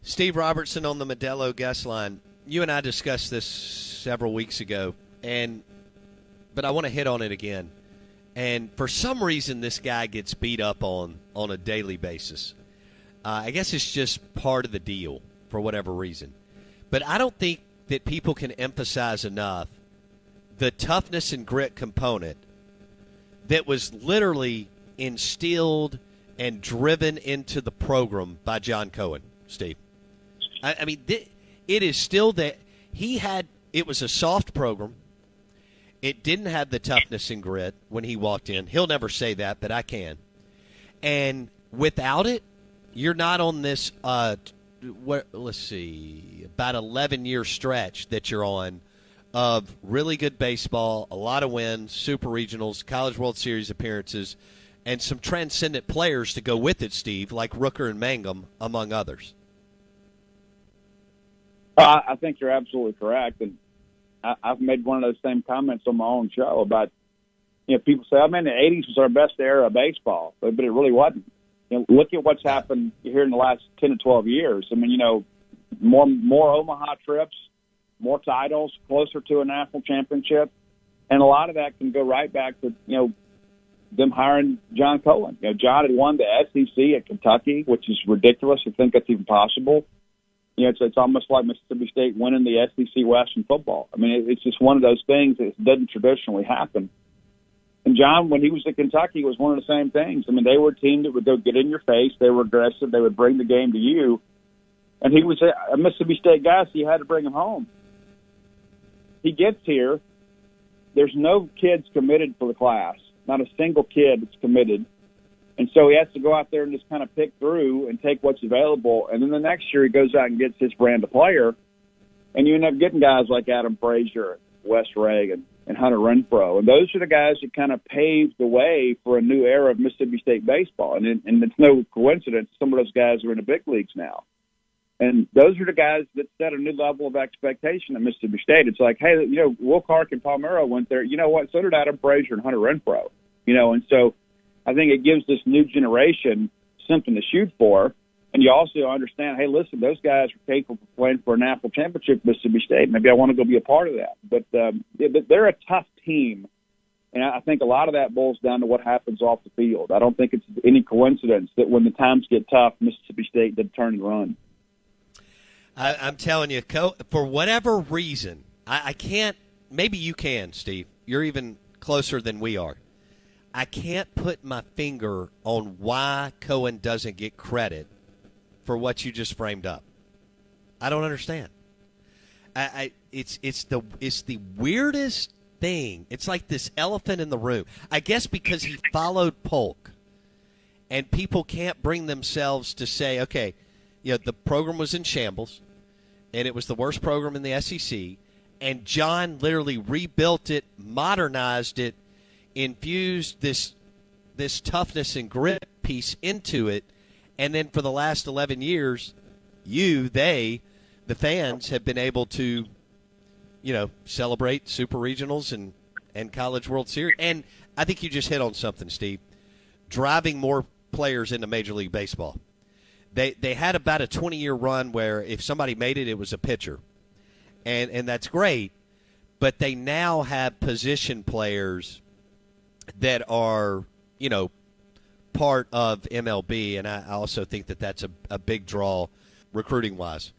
Steve Robertson on the Modelo guest line. You and I discussed this several weeks ago, but I want to hit on it again. And for some reason, this guy gets beat up on a daily basis. I guess it's just part of the deal for whatever reason. But I don't think that people can emphasize enough the toughness and grit component that was literally instilled and driven into the program by John Cohen, Steve. I mean, it is still that it was a soft program. It didn't have the toughness and grit when he walked in. He'll never say that, but I can. And without it, you're not on this, let's see, about 11-year stretch that you're on of really good baseball, a lot of wins, super regionals, College World Series appearances, and some transcendent players to go with it, Steve, like Rooker and Mangum, among others. I think you're absolutely correct. And I've made one of those same comments on my own show about, people say, the 80s was our best era of baseball, but it really wasn't. Look at what's happened here in the last 10 to 12 years. I mean, more Omaha trips, more titles, closer to a national championship. And a lot of that can go right back to, them hiring John Cohen. John had won the SEC at Kentucky, which is ridiculous to think that's even possible. It's almost like Mississippi State winning the SEC West in football. I mean, it's just one of those things that doesn't traditionally happen. And John, when he was at Kentucky, was one of the same things. I mean, they were a team that would go get in your face. They were aggressive. They would bring the game to you. And he was a Mississippi State guy, so you had to bring him home. He gets here. There's no kids committed for the class, not a single kid that's committed. And so he has to go out there and just kind of pick through and take what's available. And then the next year he goes out and gets his brand of player. And you end up getting guys like Adam Frazier, Wes Reagan, and Hunter Renfroe. And those are the guys that kind of paved the way for a new era of Mississippi State baseball. And it's no coincidence some of those guys are in the big leagues now. And those are the guys that set a new level of expectation at Mississippi State. It's like, hey, Will Clark and Palmero went there. You know what? So did Adam Frazier and Hunter Renfroe. And so I think it gives this new generation something to shoot for. And you also understand, hey, listen, those guys are capable of playing for a national championship at Mississippi State. Maybe I want to go be a part of that. But they're a tough team. And I think a lot of that boils down to what happens off the field. I don't think it's any coincidence that when the times get tough, Mississippi State did turn and run. I'm telling you, for whatever reason, I can't – maybe you can, Steve. You're even closer than we are. I can't put my finger on why Cohen doesn't get credit for what you just framed up. I don't understand. It's the weirdest thing. It's like this elephant in the room. I guess because he followed Polk, and people can't bring themselves to say, okay, the program was in shambles, and it was the worst program in the SEC, and John literally rebuilt it, modernized it, infused this toughness and grit piece into it, and then for the last 11 years, the fans have been able to, celebrate super regionals and College World Series. And I think you just hit on something, Steve, driving more players into Major League Baseball. They had about a 20-year run where if somebody made it, it was a pitcher. And that's great, but they now have position players that are, part of MLB, and I also think that that's a big draw recruiting-wise.